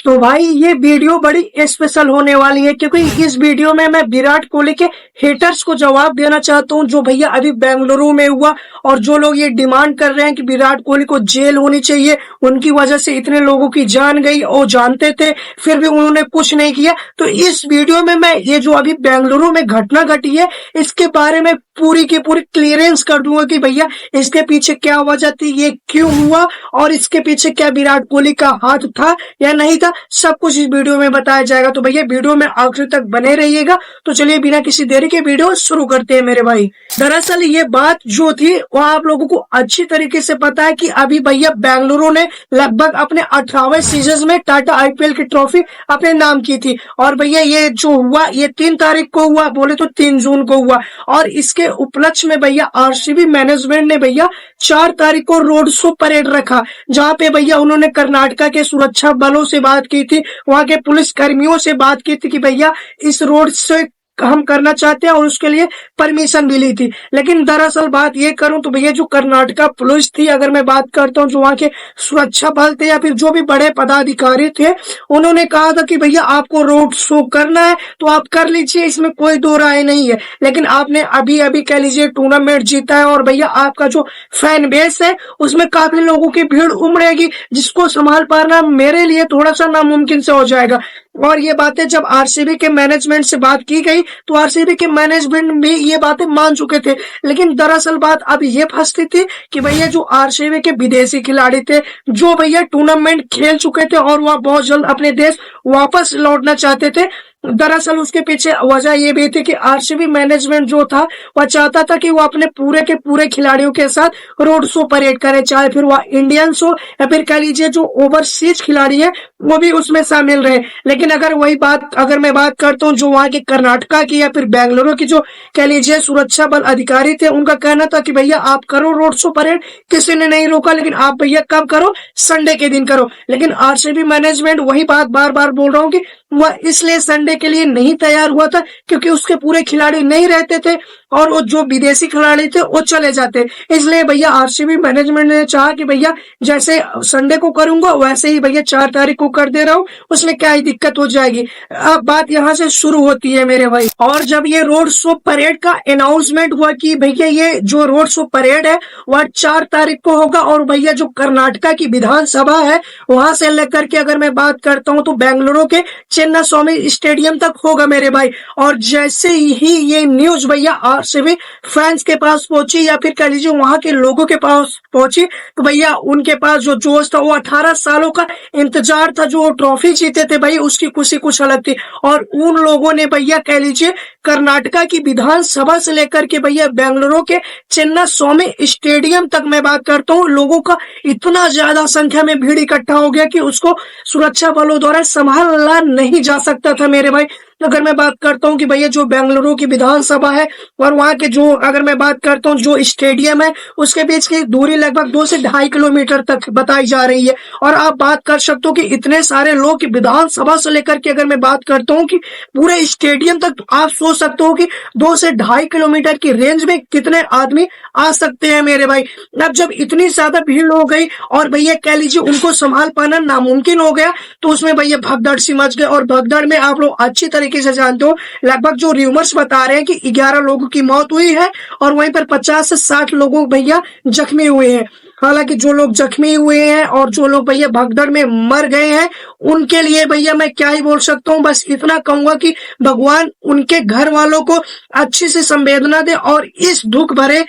तो भाई ये वीडियो बड़ी स्पेशल होने वाली है क्योंकि इस वीडियो में मैं विराट कोहली के हेटर्स को जवाब देना चाहता हूं जो भैया अभी बेंगलुरु में हुआ और जो लोग ये डिमांड कर रहे हैं कि विराट कोहली को जेल होनी चाहिए, उनकी वजह से इतने लोगों की जान गई और जानते थे फिर भी उन्होंने कुछ नहीं किया। तो इस वीडियो में मैं ये जो अभी बेंगलुरु में घटना घटी है इसके बारे में पूरी की पूरी क्लियरेंस कर दूंगा कि भैया इसके पीछे क्या वजह थी, ये क्यों हुआ और इसके पीछे क्या विराट कोहली का हाथ था या नहीं था, सब कुछ इस वीडियो में बताया जाएगा। तो भैया वीडियो में आखिर तक बने रहिएगा। तो चलिए बिना किसी देरी के वीडियो शुरू करते हैं मेरे भाई। दरअसल ये बात जो थी वो आप लोगों को अच्छी तरीके से पता है कि अभी भैया बेंगलुरु ने लगभग अपने 18वें सीजन में टाटा आईपीएल की ट्रॉफी अपने नाम की थी और भैया ये जो हुआ ये 3 तारीख को हुआ, बोले तो 3 जून को हुआ। और इसके उपलक्ष्य में भैया आरसीबी मैनेजमेंट ने भैया 4 तारीख को रोड शो परेड रखा जहां पे भैया उन्होंने कर्नाटका के सुरक्षा बलों से बात की थी, वहां के पुलिस कर्मियों से बात की थी कि भैया इस रोड से हम करना चाहते हैं और उसके लिए परमिशन भी ली थी। लेकिन दरअसल बात ये करूं तो भैया जो कर्नाटका पुलिस थी, अगर मैं बात करता हूं जो वहां के सुरक्षा बल थे या फिर जो भी बड़े पदाधिकारी थे, उन्होंने कहा था कि भैया आपको रोड शो करना है तो आप कर लीजिए, इसमें कोई दो राय नहीं है। लेकिन आपने अभी अभी कह लीजिए टूर्नामेंट जीता है और भैया आपका जो फैन बेस है उसमें काफी लोगों की भीड़ उमड़ेगी जिसको संभाल पाना मेरे लिए थोड़ा सा नामुमकिन से हो जाएगा। और ये बातें जब आरसीबी के मैनेजमेंट से बात की गई तो आरसीबी के मैनेजमेंट भी ये बातें मान चुके थे। लेकिन दरअसल बात अब ये फंसती थी कि भैया जो आरसीबी के विदेशी खिलाड़ी थे जो भैया टूर्नामेंट खेल चुके थे और वह बहुत जल्द अपने देश वापस लौटना चाहते थे, दरअसल उसके पीछे वजह ये भी थी कि आरसीबी मैनेजमेंट जो था वह चाहता था कि वो अपने पूरे के पूरे खिलाड़ियों के साथ रोड शो परेड करे, चाहे फिर वह इंडियंस हो या फिर कह लीजिए जो ओवरसीज खिलाड़ी है वो भी उसमें शामिल रहे। लेकिन अगर मैं बात करता हूँ जो वहाँ के कर्नाटका की या फिर बेंगलुरु की जो कह लीजिए सुरक्षा बल अधिकारी थे, उनका कहना था कि भैया आप करो रोड शो परेड, किसी ने नहीं रोका, लेकिन आप भैया कब करो, संडे के दिन करो। लेकिन आरसीबी मैनेजमेंट वही बात बार बार बोल रहा हूँ कि वह इसलिए संडे के लिए नहीं तैयार हुआ था क्योंकि उसके पूरे खिलाड़ी नहीं रहते थे और वो जो विदेशी खिलाड़ी थे वो चले जाते। इसलिए भैया आरसीबी मैनेजमेंट ने चाहा कि भैया जैसे संडे को करूंगा वैसे ही भैया 4 तारीख को कर दे रहा हूँ, उसमें क्या ही दिक्कत हो जाएगी। अब बात यहाँ से शुरू होती है मेरे भाई। और जब ये रोड शो परेड का अनाउंसमेंट हुआ कि भैया ये जो रोड शो परेड है वह 4 तारीख को होगा और भैया जो कर्नाटका की विधानसभा है वहां से लेकर के अगर मैं बात करता हूँ तो बेंगलुरु के चेन्नई स्वामी स्टेडियम तक होगा मेरे भाई। और जैसे ही ये न्यूज भैया आरसीबी फैंस के पास पहुंची या फिर कह लीजिए वहां के लोगों के पास पहुंची तो भैया उनके पास जो जोश था वो 18 सालों का इंतजार था, जो ट्रॉफी जीते थे भाई उसकी खुशी कुछ अलग थी। और उन लोगों ने भैया कह लीजिए कर्नाटका की विधानसभा से लेकर के भैया बेंगलुरु के चेन्नई स्वामी स्टेडियम तक मैं बात करता हूँ, लोगों का इतना ज्यादा संख्या में भीड़ इकट्ठा हो गया कि उसको सुरक्षा बलों द्वारा संभाला नहीं जा सकता था मेरे भाई। अगर मैं बात करता हूँ कि भैया जो बेंगलुरु की विधानसभा है और वहां के जो अगर मैं बात करता हूँ जो स्टेडियम है उसके बीच की दूरी लगभग 2 से 2.5 किलोमीटर तक बताई जा रही है। और आप बात कर सकते हो कि इतने सारे लोग विधानसभा से लेकर के अगर मैं बात करता हूँ कि पूरे स्टेडियम तक, आप सोच सकते हो कि 2 से 2.5 किलोमीटर की रेंज में कितने आदमी आ सकते हैं मेरे भाई। अब जब इतनी ज्यादा भीड़ हो गई और भैया कह लीजिए उनको संभाल पाना नामुमकिन हो गया तो उसमें भैया भगदड़ सी मच गई। और भगदड़ में आप लोग अच्छी तरीके से जानते हो लगभग जो र्यूमर्स बता रहे हैं कि 11 लोगों की मौत हुई है और वहीं पर 50 से 60 लोग भैया जख्मी हुए हैं। हालांकि जो लोग जख्मी हुए हैं और जो लोग भैया भगदड़ में मर गए हैं उनके लिए भैया मैं क्या ही बोल सकता हूँ, बस इतना कहूंगा कि भगवान उनके घर वालों को अच्छी से संवेदना दे और इस दुख भरे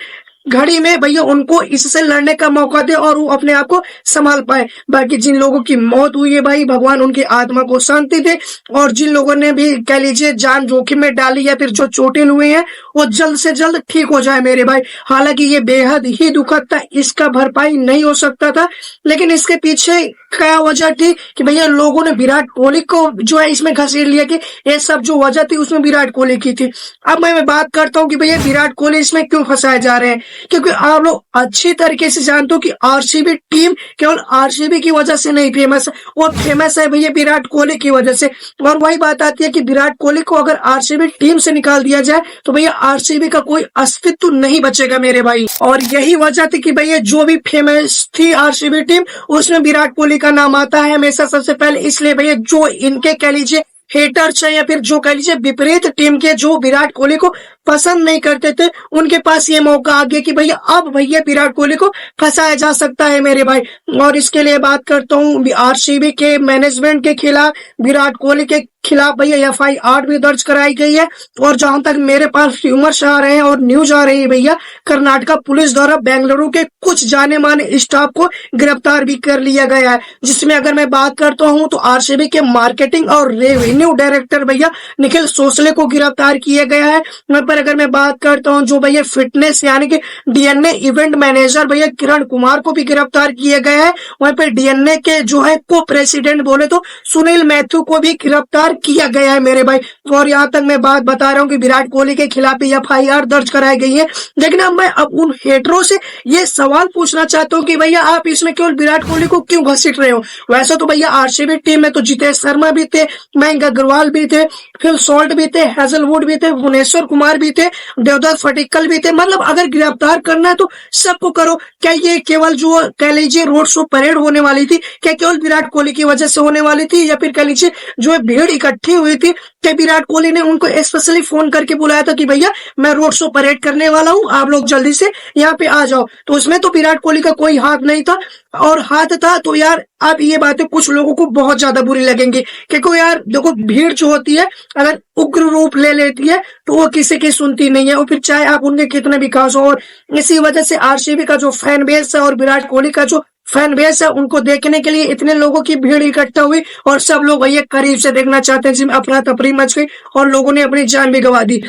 घड़ी में भैया उनको इससे लड़ने का मौका दे और वो अपने आप को संभाल पाए। बाकी जिन लोगों की मौत हुई है भाई भगवान उनकी आत्मा को शांति दे और जिन लोगों ने भी कह लीजिए जान जोखिम में डाली या फिर जो चोटिल हुए हैं वो जल्द से जल्द ठीक हो जाए मेरे भाई। हालांकि ये बेहद ही दुखद था, इसका भरपाई नहीं हो सकता था, लेकिन इसके पीछे क्या वजह थी कि भैया लोगों ने विराट कोहली को जो है इसमें घसीट लिया कि ये सब जो वजह थी उसमें विराट कोहली की थी। अब मैं बात करता हूँ कि भैया विराट कोहली इसमें क्यों फंसाए जा रहे हैं। क्योंकि आप लोग अच्छी तरीके से जानते हो कि आरसीबी टीम केवल आरसीबी की वजह से नहीं फेमस है, वो फेमस है भैया विराट कोहली की वजह से। और वही बात आती है कि विराट कोहली को अगर आरसीबी टीम से निकाल दिया जाए तो भैया आरसीबी का कोई अस्तित्व नहीं बचेगा मेरे भाई। और यही वजह थी कि भैया जो भी फेमस थी आरसीबी टीम उसमें विराट कोहली का नाम आता है हमेशा सबसे पहले। इसलिए भैया जो इनके कह लीजिए हेटर्स है या फिर जो कह लीजिए विपरीत टीम के जो विराट कोहली को पसंद नहीं करते थे, उनके पास ये मौका आ गया कि भैया अब भैया विराट कोहली को फंसाया जा सकता है मेरे भाई। और इसके लिए बात करता हूँ आरसीबी के मैनेजमेंट के खिलाफ, विराट कोहली के खिलाफ भैया एफआईआर भी दर्ज कराई गई है। और जहां तक मेरे पास र्यूमर्स आ रहे हैं और न्यूज आ रही है भैया, कर्नाटका पुलिस द्वारा बेंगलुरु के कुछ जाने माने स्टाफ को गिरफ्तार भी कर लिया गया है। जिसमें अगर मैं बात करता हूं तो आरसीबी के मार्केटिंग और रेवेन्यू डायरेक्टर भैया निखिल सोसले को गिरफ्तार किया गया है। वहां पर अगर मैं बात करता हूं जो भैया फिटनेस यानी कि डीएनए इवेंट मैनेजर भैया किरण कुमार को भी गिरफ्तार किया गया है। वहीं पर डीएनए के जो है को प्रेसिडेंट बोले तो सुनील मैथ्यू को भी गिरफ्तार किया गया है मेरे भाई। और यहाँ तक मैं बात बता रहा हूँ कि विराट कोहली के खिलाफ भी एफआईआर दर्ज कराई गई है। लेकिन अब मैं उन हेटरों से ये सवाल पूछना चाहता हूँ कि भैया आप इसमें केवल विराट कोहली को क्यों घसीट रहे हो? वैसे तो भैया आरसीबी टीम में तो जितेश शर्मा भी थे, मयंक अग्रवाल भी थे, फिल सॉल्ट भी थे, हेजलवुड भी थे, भुवनेश्वर कुमार भी थे, देवदत्त फटिक्कल भी थे। मतलब अगर गिरफ्तार करना है तो सबको करो। क्या ये केवल जो कह लीजिए रोड शो परेड होने वाली थी क्या केवल विराट कोहली की वजह से होने वाली थी, या फिर कह लीजिए जो भीड़ इकट्ठी हुई थी कि विराट कोहली ने उनको स्पेशली फोन करके बुलाया था कि भैया मैं रोड शो परेड करने वाला हूं, आप लोग जल्दी से यहाँ पे आ जाओ? तो उसमें तो विराट कोहली का कोई हाथ नहीं था। और हाथ था तो यार अब ये बातें कुछ लोगों को बहुत ज्यादा बुरी लगेंगी, क्योंकि यार देखो भीड़ जो होती है अगर उग्र रूप ले लेती है तो वो किसी की सुनती नहीं है, और फिर चाहे आप उनके कितने भी खास हो। और इसी वजह से आरसीबी का जो फैन बेस है और विराट कोहली का जो फैन बेस है उनको देखने के लिए इतने लोगों की भीड़ इकट्ठा हुई और सब लोग भैया करीब से देखना चाहते हैं, जिसमें अफरा तफरी मच गई और लोगों ने अपनी जान भी गंवा दी।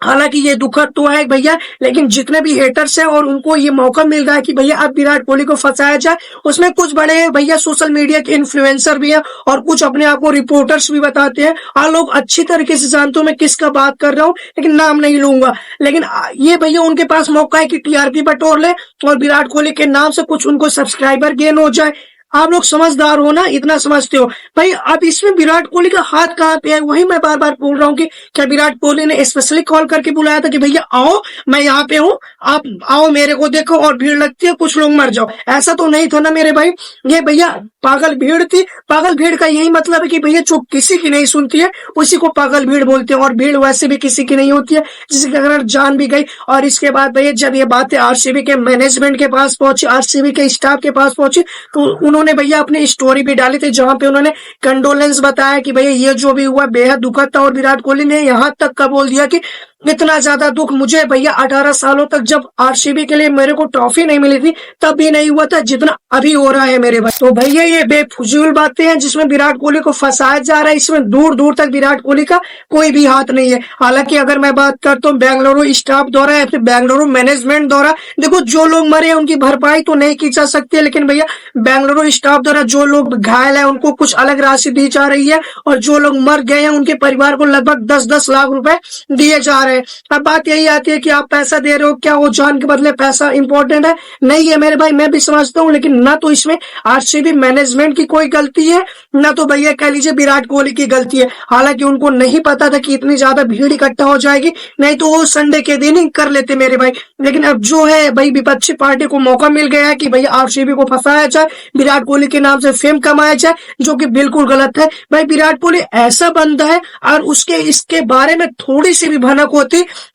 हालांकि ये दुखद तो है भैया, लेकिन जितने भी हेटर्स हैं और उनको ये मौका मिल रहा है कि भैया अब विराट कोहली को फंसाया जाए, उसमें कुछ बड़े भैया सोशल मीडिया के इन्फ्लुएंसर भी हैं और कुछ अपने आप को रिपोर्टर्स भी बताते हैं। आप लोग अच्छी तरीके से जानते हो मैं किसका बात कर रहा हूँ, लेकिन नाम नहीं लूंगा। लेकिन ये भैया उनके पास मौका है कि टीआरपी बटोर ले और विराट कोहली के नाम से कुछ उनको सब्सक्राइबर गेन हो जाए। आप लोग समझदार हो ना, इतना समझते हो भाई। अब इसमें विराट कोहली का हाथ कहाँ पे है? वही मैं बार बार बोल रहा हूँ कि क्या विराट कोहली ने स्पेशली कॉल करके बुलाया था कि भैया आओ मैं यहाँ पे हूँ, आप आओ मेरे को देखो और भीड़ लगती है कुछ लोग मर जाओ? ऐसा तो नहीं था ना मेरे भाई। ये भैया पागल भीड़ थी। पागल भीड़ का यही मतलब है कि भैया जो किसी की नहीं सुनती है उसी को पागल भीड़ बोलते हैं, और भीड़ वैसे भी किसी की नहीं होती है जिसकी अगर जान भी गई। और इसके बाद भैया जब ये बातें आरसीबी के मैनेजमेंट के पास पहुंची, आरसीबी के स्टाफ के पास पहुंची, तो उन्होंने भैया अपनी स्टोरी भी डाली थी जहां पे उन्होंने कंडोलेंस बताया कि भैया ये जो भी हुआ बेहद दुखद था। और विराट कोहली ने यहाँ तक का बोल दिया कि इतना ज्यादा दुख मुझे भैया 18 सालों तक जब आरसीबी के लिए मेरे को ट्रॉफी नहीं मिली थी तब भी नहीं हुआ था जितना अभी हो रहा है मेरे भाई। तो भैया ये बेफजूल बातें हैं जिसमें विराट कोहली को फंसाया जा रहा है। इसमें दूर दूर तक विराट कोहली का कोई भी हाथ नहीं है। हालांकि अगर मैं बात करता हूँ बेंगलुरु स्टाफ द्वारा या फिर बेंगलुरु मैनेजमेंट द्वारा, देखो जो लोग मरे हैं उनकी भरपाई तो नहीं की जा सकती है, लेकिन भैया बेंगलुरु स्टाफ द्वारा जो लोग घायल है उनको कुछ अलग राशि दी जा रही है, और जो लोग मर गए हैं उनके परिवार को लगभग 10-10 लाख रुपए दिए जा रहे हैं। अब बात यही आती है कि आप पैसा दे रहे हो, क्या वो जान के बदले पैसा इंपॉर्टेंट है? नहीं है मेरे भाई, मैं भी समझता हूँ। लेकिन ना तो इसमें आरसीबी मैनेजमेंट की कोई गलती है, ना तो भैया कह लीजिए विराट कोहली की गलती है। हालांकि उनको नहीं पता था कि इतनी ज्यादा भीड़ इकट्ठा हो जाएगी, नहीं तो वो संडे के दिन ही कर लेते मेरे भाई। लेकिन अब जो है भाई विपक्षी पार्टी को मौका मिल गया है कि भैया आरसीबी को फंसाया जाए, विराट कोहली के नाम से फेम कमाया जाए, जो कि बिल्कुल गलत है। भाई विराट कोहली ऐसा बंदा है, और उसके इसके बारे में थोड़ी सी भी भनक होती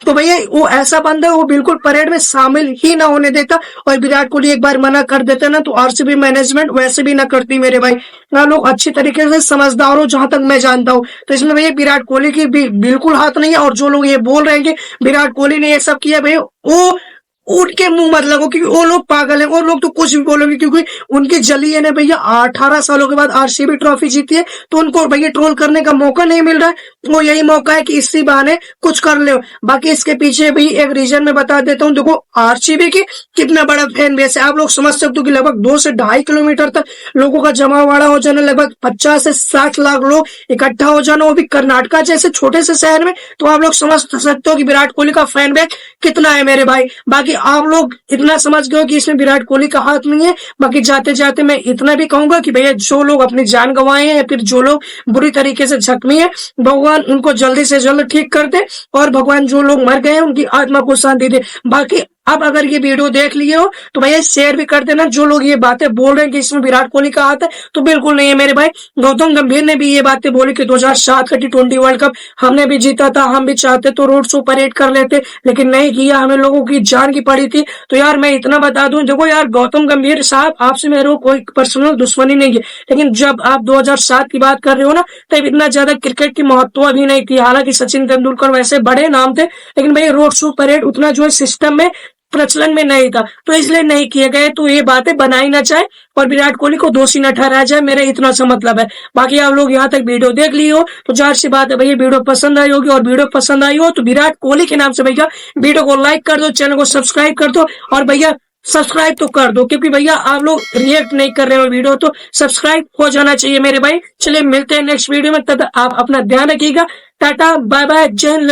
तो भैया वो ऐसा बंदा है वो बिल्कुल परेड में शामिल ही ना होने देता। और विराट कोहली एक बार मना कर देता ना तो आरसीबी मैनेजमेंट वैसे भी ना करती मेरे भाई। ना लोग अच्छी तरीके से समझदार हो जहां तक मैं जानता हूं, तो इसमें भैया विराट कोहली की भी बिल्कुल हाथ नहीं है। और जो लोग ये बोल रहे हैं कि विराट कोहली ने ये सब किया, भैया वो उठ के मुंह मत लगो, क्योंकि वो लोग पागल हैं। और लोग तो कुछ भी बोलेंगे, क्योंकि उनकी जली है ना भैया 18 सालों के बाद आरसीबी ट्रॉफी जीती है, तो उनको भैया ट्रोल करने का मौका नहीं मिल रहा है। वो यही मौका है कि इसी बहाने कुछ कर ले। बाकी इसके पीछे भी एक रीजन मैं बता देता हूँ। देखो आरसीबी की कितना बड़ा फैन बेस है, आप लोग समझ सकते हो कि लगभग 2 से 2.5 किलोमीटर तक लोगों का जमावड़ा हो जाना, लगभग 50 से 60 लाख लोग इकट्ठा हो जाना, वो भी कर्नाटका जैसे छोटे से शहर में। तो आप लोग समझ सकते हो कि विराट कोहली का फैन बेस कितना है मेरे भाई। बाकी आप लोग इतना समझ गए हो कि इसमें विराट कोहली का हाथ नहीं है। बाकी जाते जाते मैं इतना भी कहूंगा कि भैया जो लोग अपनी जान गंवाए हैं या फिर जो लोग बुरी तरीके से जख्मी है, भगवान उनको जल्दी से जल्द ठीक कर दे और भगवान जो लोग मर गए हैं उनकी आत्मा को शांति दे। बाकी अब अगर ये वीडियो देख लिए हो तो भैया शेयर भी कर देना। जो लोग ये बातें बोल रहे हैं कि इसमें विराट कोहली का हाथ है, तो बिल्कुल नहीं है मेरे भाई। गौतम गंभीर ने भी ये बातें बोली कि 2007 का T20 वर्ल्ड कप हमने भी जीता था, हम भी चाहते तो रोड शो परेड कर लेते, लेकिन नहीं किया, हमें लोगों की जान की पड़ी थी। तो यार मैं इतना बता दूं, देखो यार गौतम गंभीर साहब, आपसे मेरे को कोई पर्सनल दुश्मनी नहीं है, लेकिन जब आप 2007 की बात कर रहे हो ना, तब इतना ज्यादा क्रिकेट की महत्व भी नहीं थी। हालांकि सचिन तेंदुलकर वैसे बड़े नाम थे, लेकिन भाई रोड शो परेड उतना जो है सिस्टम में प्रचलन में नहीं था, तो इसलिए नहीं किए गए। तो ये बातें बनाई ना चाहे और विराट कोहली को दोषी न ठहराया जाए, मेरा इतना सा मतलब है। बाकी आप लोग यहाँ तक वीडियो देख लिए हो तो जाहिर सी बात है भैया वीडियो पसंद आई होगी, और वीडियो पसंद आई हो तो विराट कोहली के नाम से भैया वीडियो को लाइक कर दो, चैनल को सब्सक्राइब कर दो, और भैया सब्सक्राइब तो कर दो, क्योंकि भैया आप लोग रिएक्ट नहीं कर रहे हो वीडियो, तो सब्सक्राइब हो जाना चाहिए मेरे भाई। चलिए मिलते हैं नेक्स्ट वीडियो में, तब आप अपना ध्यान रखिएगा। टाटा बाय बाय, जय हिंद।